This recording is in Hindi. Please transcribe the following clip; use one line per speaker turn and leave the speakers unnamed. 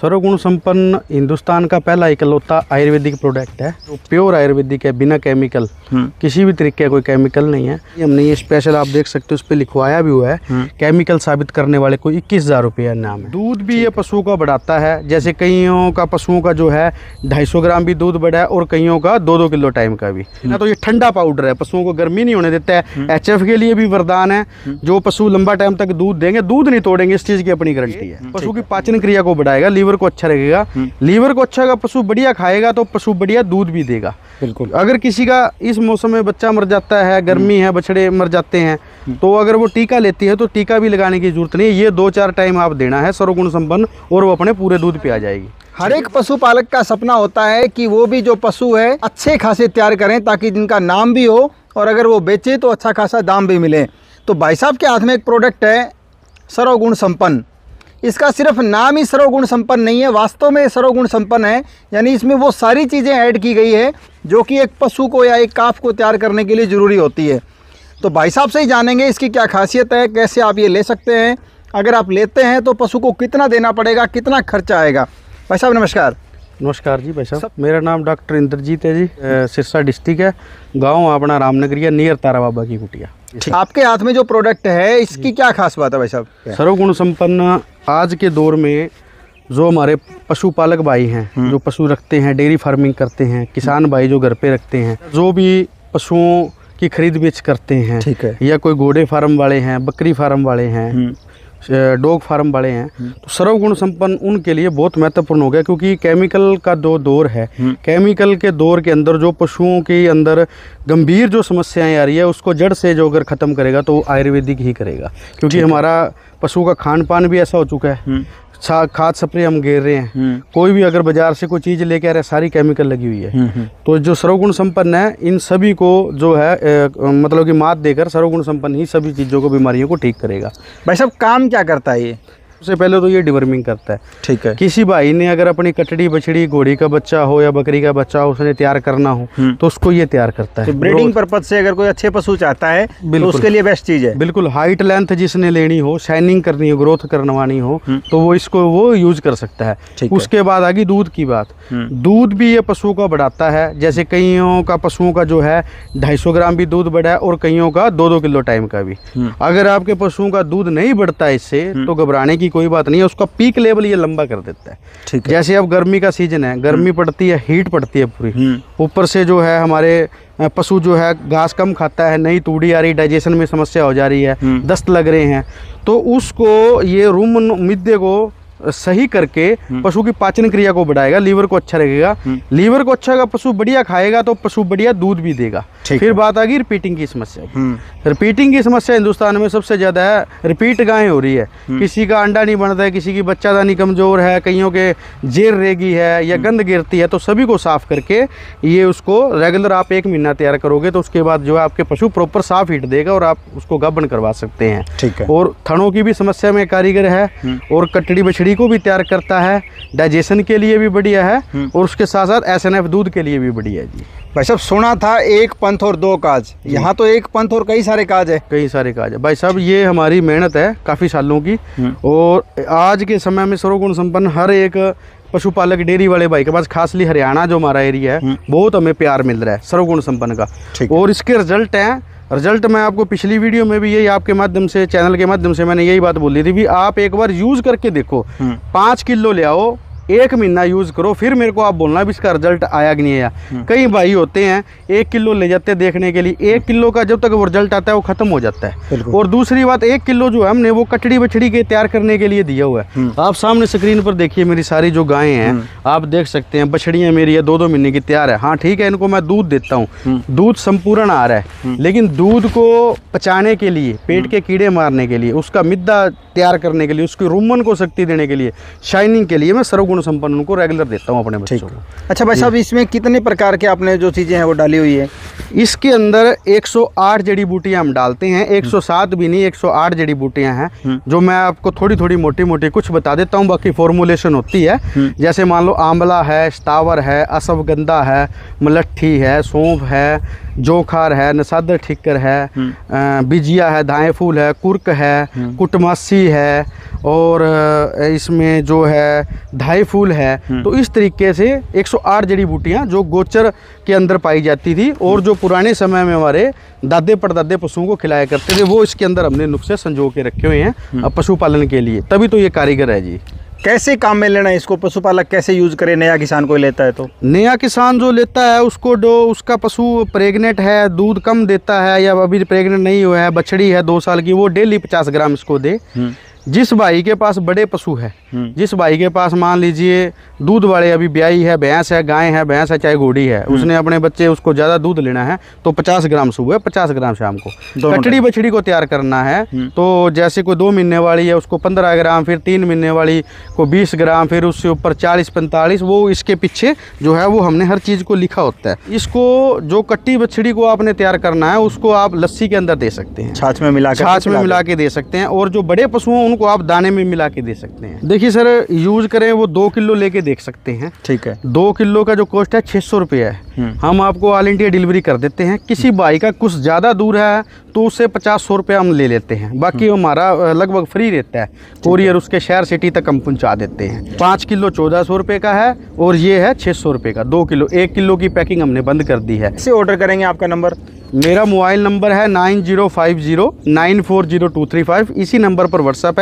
सर्वगुण संपन्न हिंदुस्तान का पहला इकलौता आयुर्वेदिक प्रोडक्ट है जो प्योर आयुर्वेदिक है, बिना केमिकल, किसी भी तरीके का कोई केमिकल नहीं है। हमने ये स्पेशल आप देख सकते हो उस पर लिखवाया भी हुआ है, केमिकल साबित करने वाले को 21,000 रुपये नाम है। दूध भी ये पशुओं का बढ़ाता है, जैसे कईयों का पशुओं का जो है 250 ग्राम भी दूध बढ़ा है और कईयों का 2-2 किलो टाइम का भी ना। तो ये ठंडा पाउडर है, पशुओं को गर्मी नहीं होने देता है। HF के लिए भी वरदान है, जो पशु लंबा टाइम तक दूध देंगे, दूध नहीं तोड़ेंगे, इस चीज की अपनी गारंटी है। पशु की पाचन क्रिया को बढ़ाएगा, लीवर को अच्छा रखेगा। लीवर को अच्छा का पशु बढ़िया खाएगा तो पशु बढ़िया दूध भी देगा।
बिल्कुल।
अगर किसी का इस मौसम में बच्चा मर जाता है, गर्मी है, बछड़े मर जाते हैं, तो अगर वो टीका लेती है तो टीका भी लगाने की जरूरत नहीं है। ये 2-4 टाइम आप देना है सर्वगुण संपन्न और वो अपने पूरे दूध पे आ जाएगी।
हर एक पशुपालक का सपना होता है कि वो भी जो पशु है अच्छे खासे तैयार करें ताकि जिनका नाम भी हो और अगर वो बेचे तो अच्छा खासा दाम भी मिले। तो भाई साहब के हाथ में एक प्रोडक्ट है सर्वगुण संपन्न। इसका सिर्फ नाम ही सर्वगुण संपन्न नहीं है, वास्तव में सर्वगुण संपन्न है। यानी इसमें वो सारी चीज़ें ऐड की गई है जो कि एक पशु को या एक काफ को तैयार करने के लिए ज़रूरी होती है। तो भाई साहब से ही जानेंगे इसकी क्या खासियत है, कैसे आप ये ले सकते हैं, अगर आप लेते हैं तो पशु को कितना देना पड़ेगा, कितना खर्चा आएगा। भाई साहब नमस्कार।
नमस्कार जी भाई साहब, मेरा नाम डॉक्टर इंद्रजीत है जी, सिरसा डिस्ट्रिक्ट है, गांव अपना रामनगरिया नियर तारा बाबा की कुटिया।
आपके हाथ में जो प्रोडक्ट है इसकी क्या खास बात है भाई साहब?
सर्वगुण संपन्न आज के दौर में जो हमारे पशुपालक भाई हैं, जो पशु रखते हैं, डेयरी फार्मिंग करते हैं, किसान भाई जो घर पे रखते हैं, जो भी पशुओं की खरीद बेच करते हैं,
ठीक है,
या कोई घोड़े फार्म वाले हैं, बकरी फार्म वाले हैं, डॉग फार्म वाले हैं, तो सर्वगुण संपन्न उनके लिए बहुत महत्वपूर्ण हो गया। क्योंकि केमिकल का जो दौर है, केमिकल के दौर के अंदर जो पशुओं के अंदर गंभीर जो समस्याएं आ रही है उसको जड़ से जो अगर ख़त्म करेगा तो आयुर्वेदिक ही करेगा। क्योंकि हमारा पशु का खान पान भी ऐसा हो चुका है, खाद स्प्रे हम घेर रहे हैं, कोई भी अगर बाजार से कोई चीज़ लेके आ रहा है सारी केमिकल लगी हुई है। तो जो सर्वगुण संपन्न है इन सभी को जो है मतलब कि मात देकर सर्वगुण संपन्न ही सभी चीज़ों को, बीमारियों को ठीक करेगा।
भाई साहब काम क्या करता है ये?
सबसे पहले तो ये डिवर्मिंग करता है।
ठीक है।
किसी भाई ने अगर अपनी कटड़ी बछड़ी, घोड़ी का बच्चा हो या बकरी का बच्चा हो, उसने तैयार करना हो तो उसको ये तैयार करता है।
तो ब्रीडिंग पर्पज से अगर कोई अच्छे पशु चाहता है तो उसके लिए बेस्ट चीज़ है।
बिल्कुल। हाइट लेंथ जिसने लेनी हो, शाइनिंग करनी हो, ग्रोथ करवानी हो तो वो इसको वो यूज कर सकता है। उसके बाद आगे दूध की बात। दूध भी ये पशुओं का बढ़ाता है, जैसे कईयों का पशुओं का जो है 250 ग्राम भी दूध बढ़ा है और कईयों का 2-2 किलो टाइम का भी। अगर आपके पशुओं का दूध नहीं बढ़ता इससे तो घबराने की कोई बात नहीं है, उसका पीक लेवल ये लंबा कर देता है।
ठीक है।
जैसे अब गर्मी का सीजन है, गर्मी पड़ती है, हीट पड़ती है पूरी, ऊपर से जो है हमारे पशु जो है घास कम खाता है, नई तूड़ी आ रही, डाइजेशन में समस्या हो जा रही है, दस्त लग रहे हैं, तो उसको ये रूम मिद्दे को सही करके पशु की पाचन क्रिया को बढ़ाएगा, लीवर को अच्छा रखेगा। लीवर को अच्छा का पशु बढ़िया खाएगा तो पशु बढ़िया दूध भी देगा। फिर बात आ गई रिपीटिंग की समस्या। रिपीटिंग की समस्या हिंदुस्तान में सबसे ज़्यादा है, रिपीट गायें हो रही है। किसी का अंडा नहीं बनता है, किसी की बच्चादानी कमज़ोर है, कईयों के जेर रेगी है या गंद गिरती है, तो सभी को साफ़ करके ये उसको रेगुलर आप 1 महीना तैयार करोगे तो उसके बाद जो है आपके पशु प्रॉपर साफ हीट देगा और आप उसको गाभण करवा सकते हैं।
ठीक है। और
थनों की भी समस्या में कारीगर है और कटड़ी बछड़ी को भी तैयार करता है, डाइजेशन के लिए भी बढ़िया है और उसके साथ साथ SNF दूध के लिए भी बढ़िया है जी।
भाई साहब सुना था एक पंथ और 2 काज, यहाँ तो एक पंथ और कई सारे काज है।
कई सारे काज है भाई साहब, ये हमारी मेहनत है काफ़ी सालों की। और आज के समय में सर्वगुण संपन्न हर एक पशुपालक डेयरी वाले भाई के पास, खासली हरियाणा जो हमारा एरिया है, बहुत हमें प्यार मिल रहा है सर्वगुण संपन्न का। और इसके रिजल्ट मैं आपको पिछली वीडियो में भी यही आपके माध्यम से, चैनल के माध्यम से मैंने यही बात बोली थी भी आप एक बार यूज करके देखो, 5 किलो ले आओ, 1 महीना यूज करो, फिर मेरे को आप बोलना भी इसका रिजल्ट आया कि नहीं आया। कई भाई होते हैं 1 किलो ले जाते हैं देखने के लिए, 1 किलो का जब तक वो रिजल्ट आता है वो खत्म हो जाता है। और दूसरी बात, 1 किलो जो है हमने वो कटड़ी बछड़ी के तैयार करने के लिए दिया हुआ है। आप सामने स्क्रीन पर देखिए मेरी सारी जो गायें हैं, आप देख सकते हैं बछड़ियाँ मेरी है 2-2 महीने की तैयार है। हाँ ठीक है, इनको मैं दूध देता हूँ, दूध संपूर्ण आ रहा है, लेकिन दूध को पचाने के लिए, पेट के कीड़े मारने के लिए, उसका मिद्दा तैयार करने के लिए, उसकी रुमन को शक्ति देने के लिए, शाइनिंग के लिए मैं सर्वगुण संपन्न उनको रेगुलर देता हूँ अपने बच्चों को।
अच्छा भाई साहब, इसमें कितने प्रकार के आपने जो चीज़ें हैं वो डाली हुई है?
इसके अंदर 108 जड़ी बूटियाँ हम डालते हैं, 107 भी नहीं, 108 जड़ी बूटियाँ हैं जो मैं आपको थोड़ी थोड़ी मोटी मोटी कुछ बता देता हूँ, बाकी फॉर्मुलेशन होती है। जैसे मान लो आंवला है, स्टावर है, अश्वगंधा है, मलट्ठी है, सौंफ है, जोखार है, नसादर ठिक्कर है, बिजिया है, धाए फूल है, कुर्क है, कुटमासी बछड़ी है और इसमें जो है 2.5 फूल है। तो इस तरीके से 108 जड़ी बूटियाँ जो गोचर के अंदर पाई जाती थी और जो पुराने समय में हमारे दादे परदादे पशुओं को खिलाया करते थे, वो इसके अंदर हमने नुस्खे संजो के रखे हुए हैं पशुपालन के लिए। तभी तो ये कारीगर है जी।
कैसे काम में लेना है इसको, पशुपालक कैसे यूज करे, नया किसान कोई लेता है तो?
नया किसान जो लेता है उसको जो उसका पशु प्रेग्नेंट है, दूध कम देता है या अभी प्रेग्नेंट नहीं हुआ है, बछड़ी है 2 साल की, वो डेली 50 ग्राम इसको दे। जिस भाई के पास बड़े पशु है, जिस भाई के पास मान लीजिए दूध वाले अभी ब्याई है, भैंस है, गाय है, भैंस है चाहे घोड़ी है, उसने अपने बच्चे उसको ज़्यादा दूध लेना है तो 50 ग्राम सुबह 50 ग्राम शाम को। कटड़ी बछड़ी को तैयार करना है तो जैसे कोई 2 महीने वाली है उसको 15 ग्राम, फिर 3 महीने वाली को 20 ग्राम, फिर उससे ऊपर 40-45, वो इसके पीछे जो है वो हमने हर चीज़ को लिखा होता है। इसको जो कट्टी बछड़ी को आपने तैयार करना है उसको आप लस्सी के अंदर दे सकते हैं,
छाछ में मिला
के दे सकते हैं, और जो बड़े पशु हैं उनको आप दाने में मिला के दे सकते हैं। देखिए सर, यूज करें वो 2 किलो लेके देख सकते हैं।
ठीक है।
2 किलो का जो कॉस्ट है 600 रुपये है। हम आपको ऑल इंडिया डिलीवरी कर देते हैं। किसी भाई का कुछ ज़्यादा दूर है तो उससे 50-100 रुपये हम ले लेते हैं, बाकी हमारा लगभग फ्री रहता है। कोरियर उसके शहर सिटी तक हम पहुँचा देते हैं। 5 किलो 1400 रुपये का है और ये है 600 रुपये का 2 किलो। 1 किलो की पैकिंग हमने बंद कर दी है।
इसे ऑर्डर करेंगे, आपका नंबर?
मेरा मोबाइल नंबर है 9050940235। इसी नंबर पर व्हाट्सएप है।